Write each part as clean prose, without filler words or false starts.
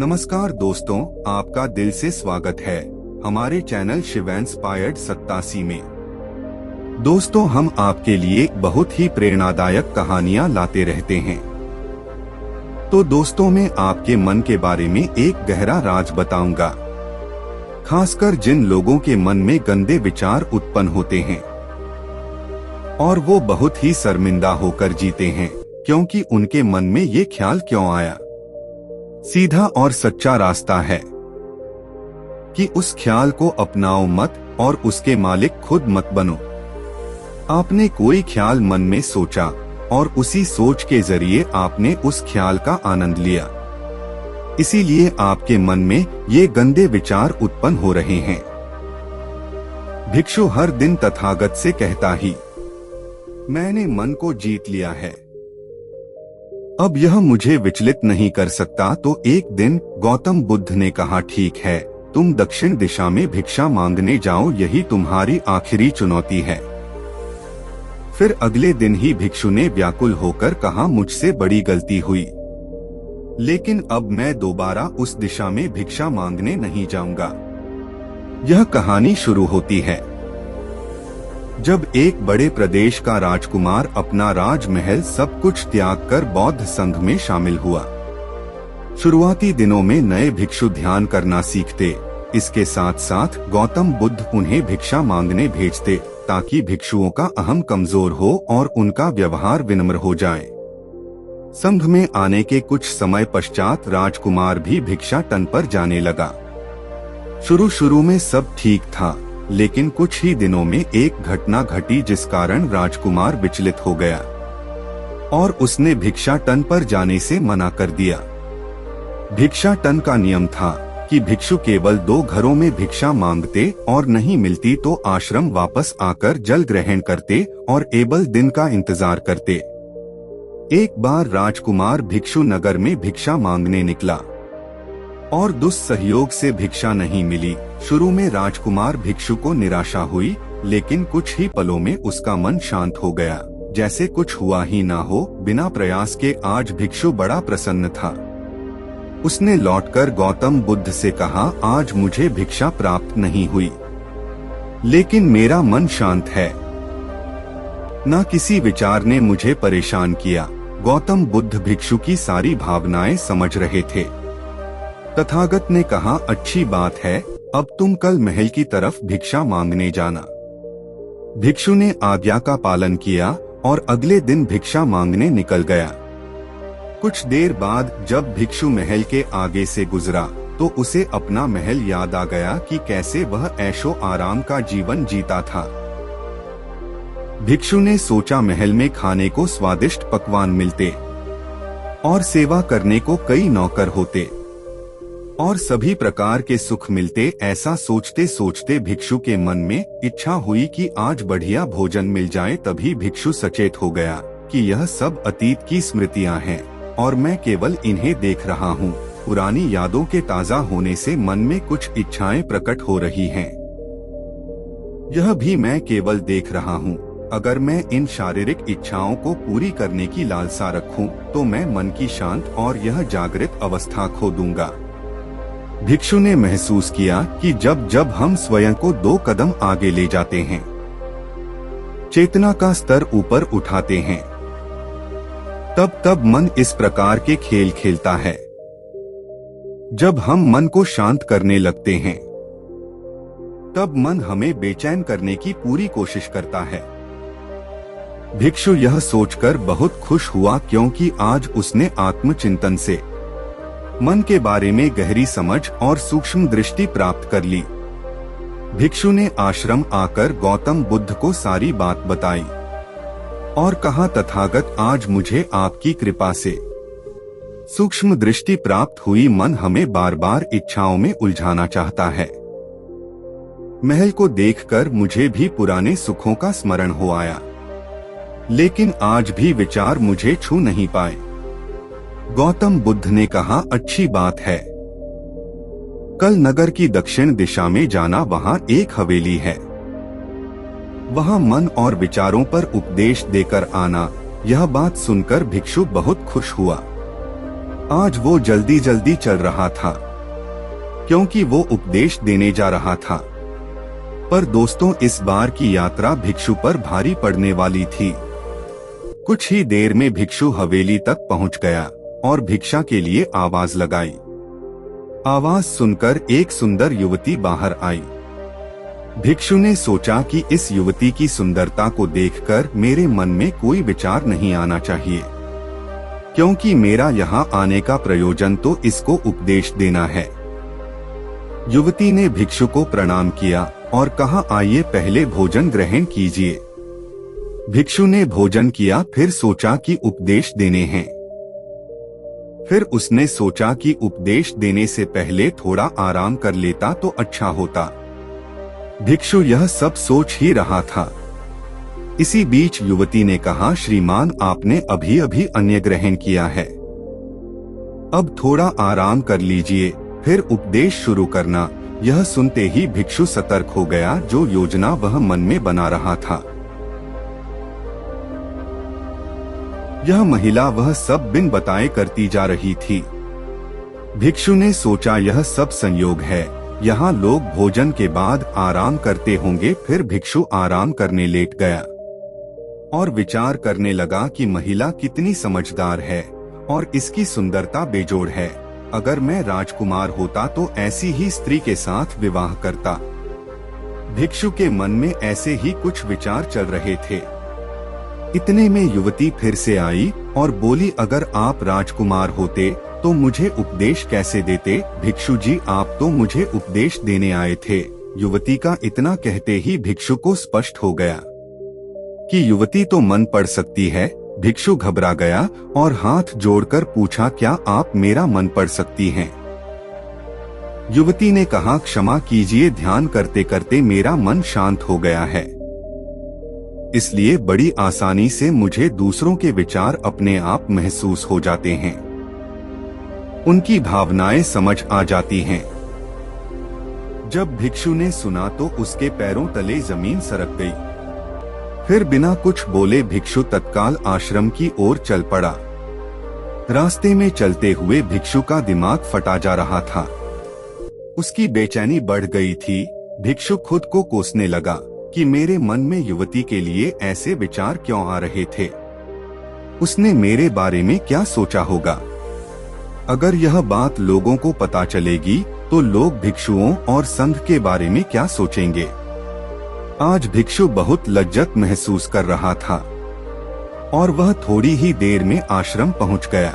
नमस्कार दोस्तों, आपका दिल से स्वागत है हमारे चैनल शिव इंस्पायर्ड 87 में। दोस्तों, हम आपके लिए बहुत ही प्रेरणादायक कहानियां लाते रहते हैं। तो दोस्तों, मैं आपके मन के बारे में एक गहरा राज बताऊंगा, खासकर जिन लोगों के मन में गंदे विचार उत्पन्न होते हैं और वो बहुत ही शर्मिंदा होकर जीते हैं क्योंकि उनके मन में ये ख्याल क्यों आया। सीधा और सच्चा रास्ता है कि उस ख्याल को अपनाओ मत और उसके मालिक खुद मत बनो। आपने कोई ख्याल मन में सोचा और उसी सोच के जरिए आपने उस ख्याल का आनंद लिया, इसीलिए आपके मन में ये गंदे विचार उत्पन्न हो रहे हैं। भिक्षु हर दिन तथागत से कहता ही, मैंने मन को जीत लिया है, अब यह मुझे विचलित नहीं कर सकता। तो एक दिन गौतम बुद्ध ने कहा, ठीक है, तुम दक्षिण दिशा में भिक्षा मांगने जाओ, यही तुम्हारी आखिरी चुनौती है। फिर अगले दिन ही भिक्षु ने व्याकुल होकर कहा, मुझसे बड़ी गलती हुई, लेकिन अब मैं दोबारा उस दिशा में भिक्षा मांगने नहीं जाऊंगा। यह कहानी शुरू होती है जब एक बड़े प्रदेश का राजकुमार अपना राजमहल सब कुछ त्याग कर बौद्ध संघ में शामिल हुआ। शुरुआती दिनों में नए भिक्षु ध्यान करना सीखते, इसके साथ साथ गौतम बुद्ध उन्हें भिक्षा मांगने भेजते ताकि भिक्षुओं का अहम कमजोर हो और उनका व्यवहार विनम्र हो जाए। संघ में आने के कुछ समय पश्चात राजकुमार भी भिक्षाटन पर जाने लगा। शुरू में सब ठीक था, लेकिन कुछ ही दिनों में एक घटना घटी जिस कारण राजकुमार विचलित हो गया और उसने भिक्षाटन पर जाने से मना कर दिया। भिक्षाटन का नियम था कि भिक्षु केवल 2 घरों में भिक्षा मांगते और नहीं मिलती तो आश्रम वापस आकर जल ग्रहण करते और एबल दिन का इंतजार करते। एक बार राजकुमार भिक्षु नगर में भिक्षा मांगने निकला और दुस्सहयोग से भिक्षा नहीं मिली। शुरू में राजकुमार भिक्षु को निराशा हुई, लेकिन कुछ ही पलों में उसका मन शांत हो गया, जैसे कुछ हुआ ही ना हो। बिना प्रयास के आज भिक्षु बड़ा प्रसन्न था। उसने लौटकर गौतम बुद्ध से कहा, आज मुझे भिक्षा प्राप्त नहीं हुई, लेकिन मेरा मन शांत है, न किसी विचार ने मुझे परेशान किया। गौतम बुद्ध भिक्षु की सारी भावनाएं समझ रहे थे। तथागत ने कहा, अच्छी बात है, अब तुम कल महल की तरफ भिक्षा मांगने जाना। भिक्षु ने आज्ञा का पालन किया और अगले दिन भिक्षा मांगने निकल गया। कुछ देर बाद जब भिक्षु महल के आगे से गुजरा तो उसे अपना महल याद आ गया कि कैसे वह ऐशो आराम का जीवन जीता था। भिक्षु ने सोचा, महल में खाने को स्वादिष्ट पकवान मिलते और सेवा करने को कई नौकर होते और सभी प्रकार के सुख मिलते। ऐसा सोचते सोचते भिक्षु के मन में इच्छा हुई कि आज बढ़िया भोजन मिल जाए। तभी भिक्षु सचेत हो गया कि यह सब अतीत की स्मृतियां हैं और मैं केवल इन्हें देख रहा हूँ। पुरानी यादों के ताजा होने से मन में कुछ इच्छाएं प्रकट हो रही हैं। यह भी मैं केवल देख रहा हूँ। अगर मैं इन शारीरिक इच्छाओं को पूरी करने की लालसा रखूं, तो मैं मन की शांत और यह जागृत अवस्था खो दूंगा। भिक्षु ने महसूस किया कि जब जब हम स्वयं को 2 कदम आगे ले जाते हैं, चेतना का स्तर ऊपर उठाते हैं, तब तब मन इस प्रकार के खेल खेलता है। जब हम मन को शांत करने लगते हैं, तब मन हमें बेचैन करने की पूरी कोशिश करता है। भिक्षु यह सोचकर बहुत खुश हुआ क्योंकि आज उसने आत्मचिंतन से मन के बारे में गहरी समझ और सूक्ष्म दृष्टि प्राप्त कर ली। भिक्षु ने आश्रम आकर गौतम बुद्ध को सारी बात बताई और कहा, तथागत, आज मुझे आपकी कृपा से सूक्ष्म दृष्टि प्राप्त हुई। मन हमें बार बार इच्छाओं में उलझाना चाहता है। महल को देखकर मुझे भी पुराने सुखों का स्मरण हो आया, लेकिन आज भी विचार मुझे छू नहीं पाए। गौतम बुद्ध ने कहा, अच्छी बात है, कल नगर की दक्षिण दिशा में जाना, वहाँ एक हवेली है, वहाँ मन और विचारों पर उपदेश देकर आना। यह बात सुनकर भिक्षु बहुत खुश हुआ। आज वो जल्दी जल्दी चल रहा था क्योंकि वो उपदेश देने जा रहा था। पर दोस्तों, इस बार की यात्रा भिक्षु पर भारी पड़ने वाली थी। कुछ ही देर में भिक्षु हवेली तक पहुंच गया और भिक्षा के लिए आवाज लगाई। आवाज सुनकर एक सुंदर युवती बाहर आई। भिक्षु ने सोचा कि इस युवती की सुंदरता को देखकर मेरे मन में कोई विचार नहीं आना चाहिए, क्योंकि मेरा यहाँ आने का प्रयोजन तो इसको उपदेश देना है। युवती ने भिक्षु को प्रणाम किया और कहा, आइए पहले भोजन ग्रहण कीजिए। भिक्षु ने भोजन किया, फिर सोचा कि उपदेश देने हैं। फिर उसने सोचा कि उपदेश देने से पहले थोड़ा आराम कर लेता तो अच्छा होता। भिक्षु यह सब सोच ही रहा था। इसी बीच युवती ने कहा, श्रीमान, आपने अभी अभी अन्न ग्रहण किया है, अब थोड़ा आराम कर लीजिए, फिर उपदेश शुरू करना। यह सुनते ही भिक्षु सतर्क हो गया। जो योजना वह मन में बना रहा था, यह महिला वह सब बिन बताए करती जा रही थी। भिक्षु ने सोचा, यह सब संयोग है। यहाँ लोग भोजन के बाद आराम करते होंगे। फिर भिक्षु आराम करने लेट गया और विचार करने लगा कि महिला कितनी समझदार है और इसकी सुंदरता बेजोड़ है। अगर मैं राजकुमार होता तो ऐसी ही स्त्री के साथ विवाह करता। भिक्षु के मन में ऐसे ही कुछ विचार चल रहे थे। इतने में युवती फिर से आई और बोली, अगर आप राजकुमार होते तो मुझे उपदेश कैसे देते? भिक्षु जी, आप तो मुझे उपदेश देने आए थे। युवती का इतना कहते ही भिक्षु को स्पष्ट हो गया कि युवती तो मन पढ़ सकती है। भिक्षु घबरा गया और हाथ जोड़कर पूछा, क्या आप मेरा मन पढ़ सकती हैं? युवती ने कहा, क्षमा कीजिए, ध्यान करते करते मेरा मन शांत हो गया है, इसलिए बड़ी आसानी से मुझे दूसरों के विचार अपने आप महसूस हो जाते हैं, उनकी भावनाएं समझ आ जाती हैं। जब भिक्षु ने सुना तो उसके पैरों तले जमीन सरक गई। फिर बिना कुछ बोले भिक्षु तत्काल आश्रम की ओर चल पड़ा। रास्ते में चलते हुए भिक्षु का दिमाग फटा जा रहा था। उसकी बेचैनी बढ़ गई थी। भिक्षु खुद को कोसने लगा कि मेरे मन में युवती के लिए ऐसे विचार क्यों आ रहे थे। उसने मेरे बारे में क्या सोचा होगा? अगर यह बात लोगों को पता चलेगी तो लोग भिक्षुओं और संघ के बारे में क्या सोचेंगे? आज भिक्षु बहुत लज्जत महसूस कर रहा था और वह थोड़ी ही देर में आश्रम पहुंच गया।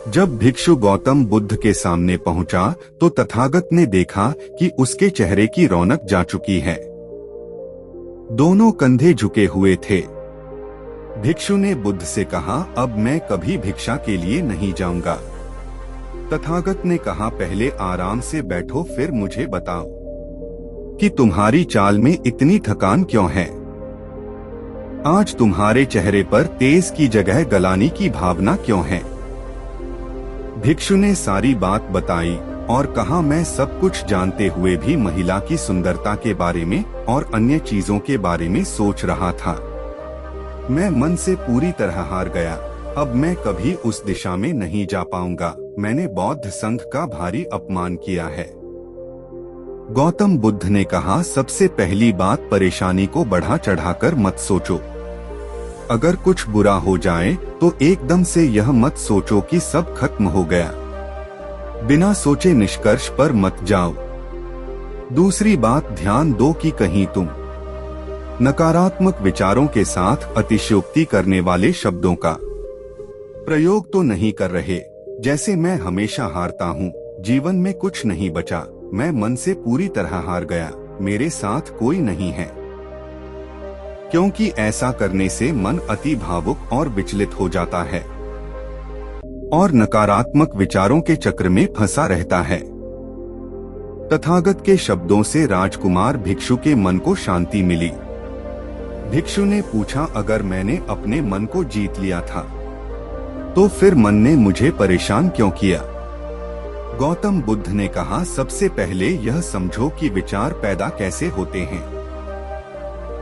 जब भिक्षु गौतम बुद्ध के सामने पहुंचा तो तथागत ने देखा कि उसके चेहरे की रौनक जा चुकी है। दोनों कंधे झुके हुए थे। भिक्षु ने बुद्ध से कहा, अब मैं कभी भिक्षा के लिए नहीं जाऊंगा। तथागत ने कहा, पहले आराम से बैठो, फिर मुझे बताओ कि तुम्हारी चाल में इतनी थकान क्यों है? आज तुम्हारे चेहरे पर तेज की जगह गलानी की भावना क्यों है? भिक्षु ने सारी बात बताई और कहा, मैं सब कुछ जानते हुए भी महिला की सुंदरता के बारे में और अन्य चीजों के बारे में सोच रहा था। मैं मन से पूरी तरह हार गया। अब मैं कभी उस दिशा में नहीं जा पाऊंगा। मैंने बौद्ध संघ का भारी अपमान किया है। गौतम बुद्ध ने कहा, सबसे पहली बात, परेशानी को बढ़ा चढ़ाकर मत सोचो। अगर कुछ बुरा हो जाए तो एकदम से यह मत सोचो कि सब खत्म हो गया। बिना सोचे निष्कर्ष पर मत जाओ। दूसरी बात, ध्यान दो कि कहीं तुम नकारात्मक विचारों के साथ अतिशयोक्ति करने वाले शब्दों का प्रयोग तो नहीं कर रहे। जैसे मैं हमेशा हारता हूँ, जीवन में कुछ नहीं बचा, मैं मन से पूरी तरह हार गया, मेरे साथ कोई नहीं है। क्योंकि ऐसा करने से मन अति भावुक और विचलित हो जाता है और नकारात्मक विचारों के चक्र में फंसा रहता है। तथागत के शब्दों से राजकुमार भिक्षु के मन को शांति मिली। भिक्षु ने पूछा, अगर मैंने अपने मन को जीत लिया था तो फिर मन ने मुझे परेशान क्यों किया? गौतम बुद्ध ने कहा, सबसे पहले यह समझो कि विचार पैदा कैसे होते हैं।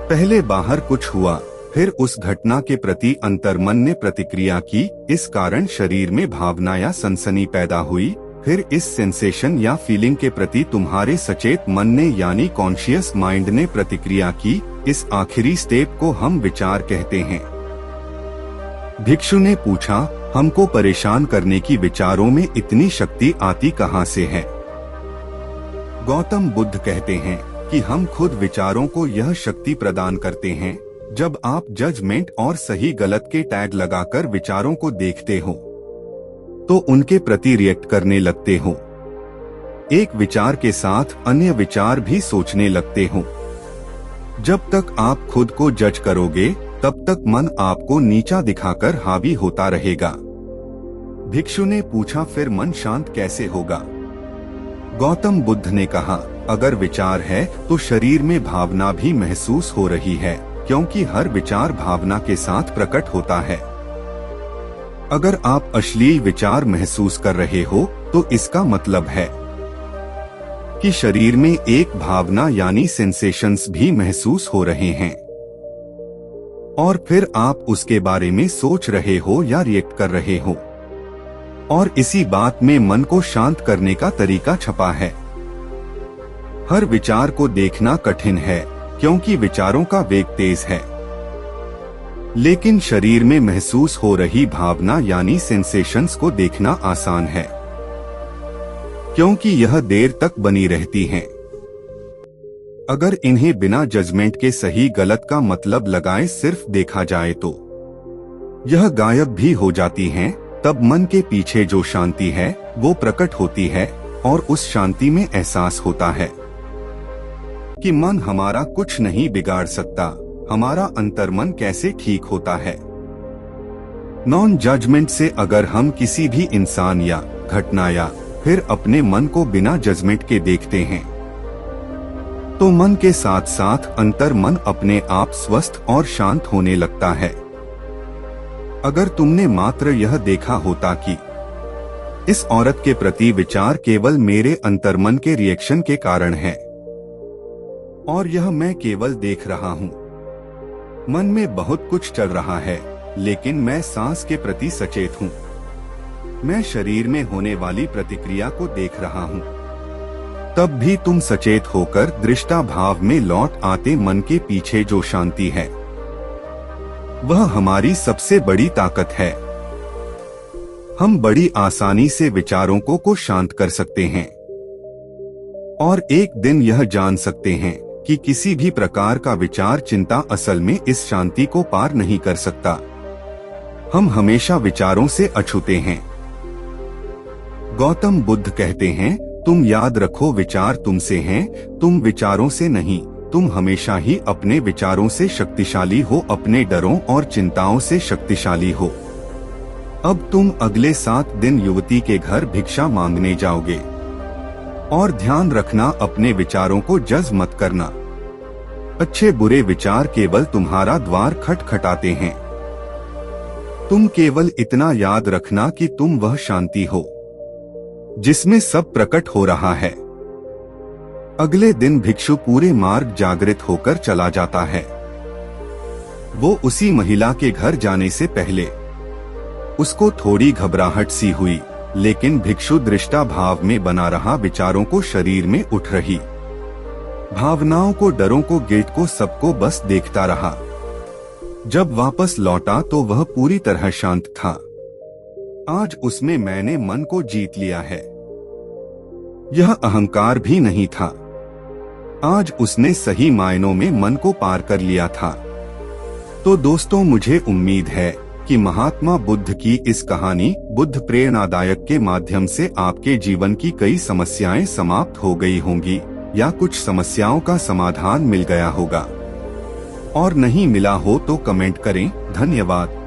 पहले बाहर कुछ हुआ, फिर उस घटना के प्रति अंतर्मन ने प्रतिक्रिया की, इस कारण शरीर में भावना या सनसनी पैदा हुई। फिर इस सेंसेशन या फीलिंग के प्रति तुम्हारे सचेत मन ने यानी कॉन्शियस माइंड ने प्रतिक्रिया की। इस आखिरी स्टेप को हम विचार कहते हैं। भिक्षु ने पूछा, हमको परेशान करने की विचारों में इतनी शक्ति आती कहां से है? गौतम बुद्ध कहते हैं कि हम खुद विचारों को यह शक्ति प्रदान करते हैं। जब आप जजमेंट और सही गलत के टैग लगाकर विचारों को देखते हो तो उनके प्रति रिएक्ट करने लगते हो। एक विचार के साथ अन्य विचार भी सोचने लगते हो। जब तक आप खुद को जज करोगे तब तक मन आपको नीचा दिखाकर हावी होता रहेगा। भिक्षु ने पूछा, फिर मन शांत कैसे होगा? गौतम बुद्ध ने कहा, अगर विचार है तो शरीर में भावना भी महसूस हो रही है, क्योंकि हर विचार भावना के साथ प्रकट होता है। अगर आप अश्लील विचार महसूस कर रहे हो तो इसका मतलब है कि शरीर में एक भावना यानी सेंसेशंस भी महसूस हो रहे हैं, और फिर आप उसके बारे में सोच रहे हो या रिएक्ट कर रहे हो, और इसी बात में मन को शांत करने का तरीका छपा है। हर विचार को देखना कठिन है क्योंकि विचारों का वेग तेज है, लेकिन शरीर में महसूस हो रही भावना यानी सेंसेशंस को देखना आसान है, क्योंकि यह देर तक बनी रहती हैं। अगर इन्हें बिना जजमेंट के सही गलत का मतलब लगाए सिर्फ देखा जाए तो यह गायब भी हो जाती हैं। तब मन के पीछे जो शांति है वो प्रकट होती है, और उस शांति में एहसास होता है कि मन हमारा कुछ नहीं बिगाड़ सकता। हमारा अंतर्मन कैसे ठीक होता है? नॉन जजमेंट से अगर हम किसी भी इंसान या घटना या फिर अपने मन को बिना जजमेंट के देखते हैं तो मन के साथ साथ अंतर्मन अपने आप स्वस्थ और शांत होने लगता है। अगर तुमने मात्र यह देखा होता कि इस औरत के प्रति विचार केवल मेरे अंतर्मन के रिएक्शन के कारण है और यह मैं केवल देख रहा हूँ, मन में बहुत कुछ चल रहा है लेकिन मैं सांस के प्रति सचेत हूँ, मैं शरीर में होने वाली प्रतिक्रिया को देख रहा हूँ, तब भी तुम सचेत होकर दृष्टा भाव में लौट आते। मन के पीछे जो शांति है वह हमारी सबसे बड़ी ताकत है। हम बड़ी आसानी से विचारों को शांत कर सकते हैं और एक दिन यह जान सकते हैं कि किसी भी प्रकार का विचार चिंता असल में इस शांति को पार नहीं कर सकता। हम हमेशा विचारों से अछूते हैं। गौतम बुद्ध कहते हैं, तुम याद रखो विचार तुमसे हैं, तुम विचारों से नहीं। तुम हमेशा ही अपने विचारों से शक्तिशाली हो, अपने डरों और चिंताओं से शक्तिशाली हो। अब तुम अगले 7 दिन युवती के घर भिक्षा मांगने जाओगे और ध्यान रखना अपने विचारों को जज मत करना। अच्छे बुरे विचार केवल तुम्हारा द्वार खटखटाते हैं। तुम केवल इतना याद रखना कि तुम वह शांति हो जिसमें सब प्रकट हो रहा है। अगले दिन भिक्षु पूरे मार्ग जागृत होकर चला जाता है। वो उसी महिला के घर जाने से पहले उसको थोड़ी घबराहट सी हुई, लेकिन भिक्षु दृष्टा भाव में बना रहा, विचारों को शरीर में उठ रही भावनाओं को, डरों को, गिल्ट को, सबको बस देखता रहा। जब वापस लौटा तो वह पूरी तरह शांत था। आज उसमें मैंने मन को जीत लिया है। यह अहंकार भी नहीं था। आज उसने सही मायनों में मन को पार कर लिया था। तो दोस्तों, मुझे उम्मीद है कि महात्मा बुद्ध की इस कहानी बुद्ध प्रेरणादायक के माध्यम से आपके जीवन की कई समस्याएं समाप्त हो गई होंगी या कुछ समस्याओं का समाधान मिल गया होगा। और नहीं मिला हो तो कमेंट करें। धन्यवाद।